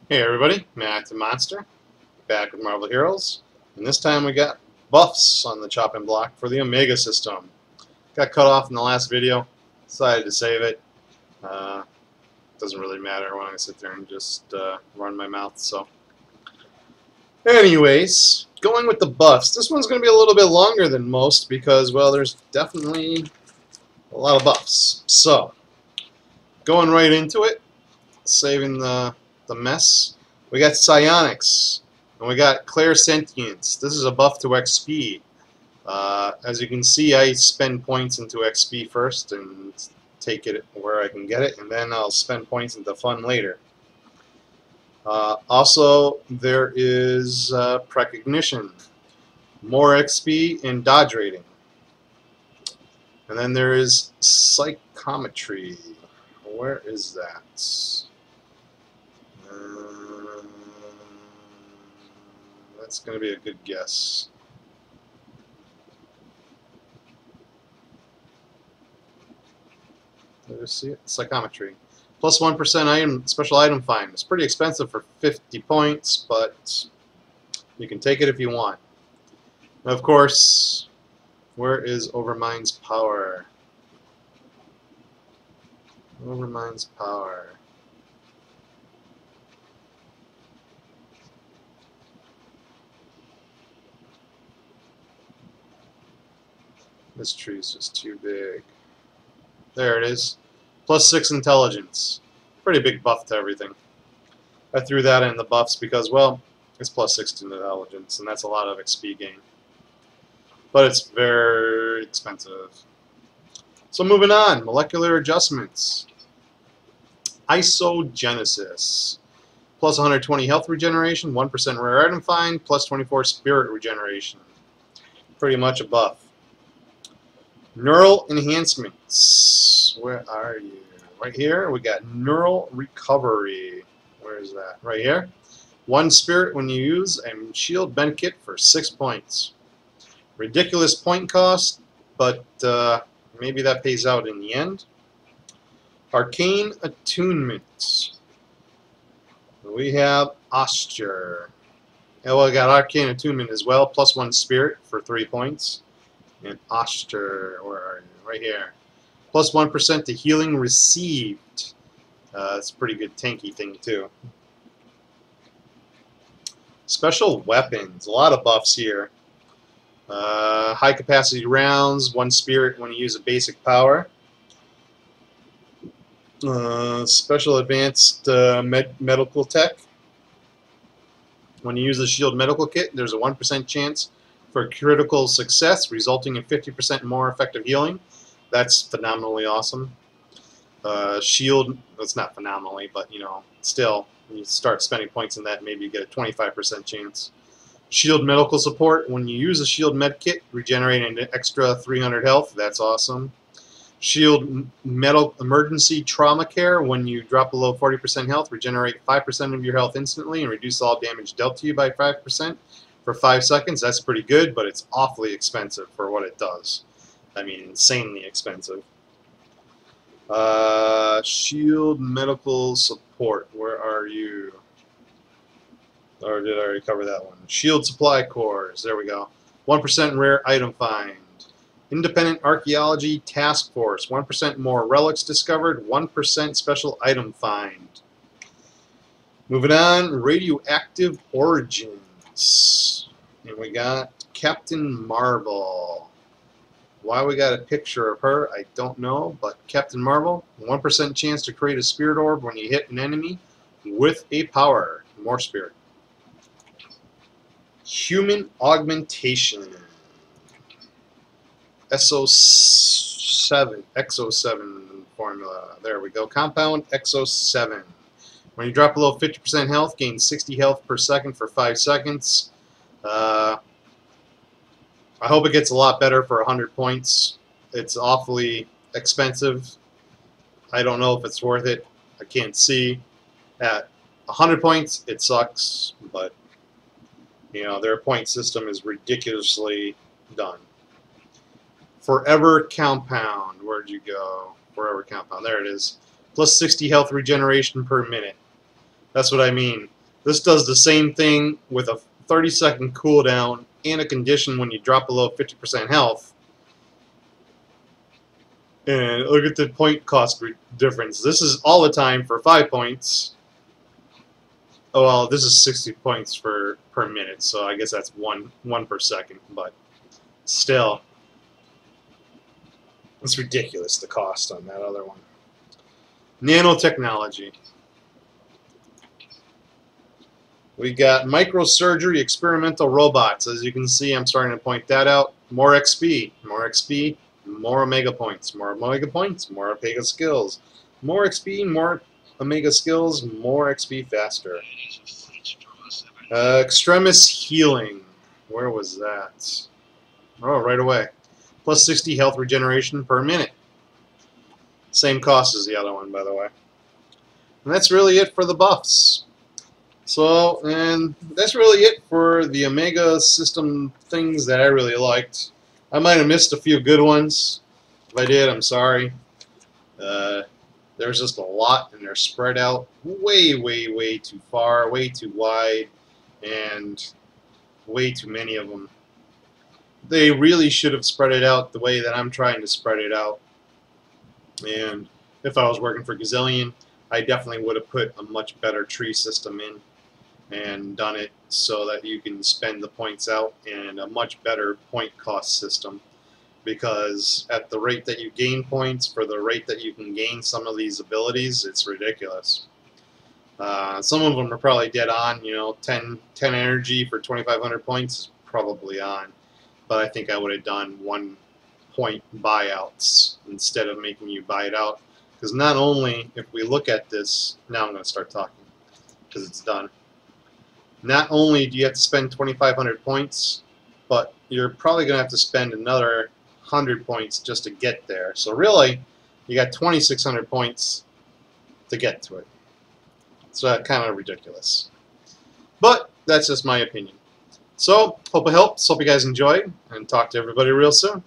Hey everybody, Matt the Monster, back with Marvel Heroes, and this time we got buffs on the chopping block for the Omega system. Got cut off in the last video, decided to save it. Doesn't really matter when I sit there and just run my mouth, so. Anyways, going with the buffs. This one's going to be a little bit longer than most because, well, there's definitely a lot of buffs. So, going right into it, saving the mess. We got Psionics, and we got Clairsentience. This is a buff to XP. As you can see, I spend points into XP first and take it where I can get it, and then I'll spend points into fun later. Also, there is Precognition, more XP in dodge rating. And then there is Psychometry. Where is that? That's going to be a good guess. Did I see it? Psychometry. Plus 1% special item find. It's pretty expensive for 50 points, but you can take it if you want. And of course, where is Overmind's power? Overmind's power. This tree is just too big. There it is. Plus 6 intelligence. Pretty big buff to everything. I threw that in the buffs because, well, it's plus 6 to intelligence, and that's a lot of XP gain. But it's very expensive. So moving on, molecular adjustments. Isogenesis. Plus 120 health regeneration, 1% rare item find, plus 24 spirit regeneration. Pretty much a buff. Neural enhancements. Where are you? Right here. We got neural recovery. Where is that? Right here. 1 spirit when you use a shield medkit for 6 points. Ridiculous point cost, but maybe that pays out in the end. Arcane attunement. We have Osture. And well, we got arcane attunement as well. Plus 1 spirit for 3 points. And Oschter, where are you? Right here. Plus 1% to healing received. That's a pretty good tanky thing, too. Special weapons. A lot of buffs here. High capacity rounds. 1 spirit when you use a basic power. Special advanced medical tech. When you use a shield medical kit, there's a 1% chance for critical success, resulting in 50% more effective healing. That's phenomenally awesome. Shield, that's not phenomenally, but you know, still, when you start spending points in that, maybe you get a 25% chance. Shield medical support, when you use a shield med kit, regenerating an extra 300 health. That's awesome. Shield emergency trauma care, when you drop below 40% health, regenerate 5% of your health instantly and reduce all damage dealt to you by 5%. For 5 seconds. That's pretty good, but it's awfully expensive for what it does. I mean, insanely expensive. Shield medical support. Where are you? Or did I already cover that one? Shield supply cores. There we go. 1% rare item find. Independent archaeology task force. 1% more relics discovered. 1% special item find. Moving on. Radioactive origins. And we got Captain Marvel. Why we got a picture of her, I don't know, but Captain Marvel, 1% chance to create a spirit orb when you hit an enemy with a power. More spirit. Human augmentation. Exo7 formula. There we go. Compound Exo7. When you drop below 50% health, gain 60 health per second for 5 seconds. I hope it gets a lot better for 100 points. It's awfully expensive. I don't know if it's worth it. I can't see. At 100 points, it sucks, but you know, their point system is ridiculously done. Forever Compound. Where'd you go? Forever Compound. There it is. Plus 60 health regeneration per minute. That's what I mean. This does the same thing with a 30-second cooldown and a condition when you drop below 50% health. And look at the point cost difference. This is all the time for 5 points. Oh well, this is 60 points per minute, so I guess that's one per second. But still, it's ridiculous the cost on that other one. Nanotechnology. We got microsurgery experimental robots. As you can see, I'm starting to point that out. More XP, more XP, more Omega points, more Omega points, more Omega skills, more XP, more Omega skills, more XP faster. Extremis healing. Where was that? Oh, right away. Plus 60 health regeneration per minute. Same cost as the other one, by the way. And that's really it for the buffs. So, and that's really it for the Omega system things that I really liked. I might have missed a few good ones. If I did, I'm sorry. There's just a lot, and they're spread out way, way, way too far, way too wide, and way too many of them. They really should have spread it out the way that I'm trying to spread it out. And if I was working for Gazillion, I definitely would have put a much better tree system in and done it so that you can spend the points out in a much better point cost system. Because at the rate that you gain points for the rate that you can gain some of these abilities, it's ridiculous. Some of them are probably dead on. You know, 10 energy for 2,500 points is probably on. But I think I would have done 1 point buyouts instead of making you buy it out. Because not only, if we look at this, now I'm going to start talking because it's done. Not only do you have to spend 2,500 points, but you're probably going to have to spend another 100 points just to get there. So really, you got 2,600 points to get to it. It's kind of ridiculous. But that's just my opinion. So, hope it helps. Hope you guys enjoyed, and talk to everybody real soon.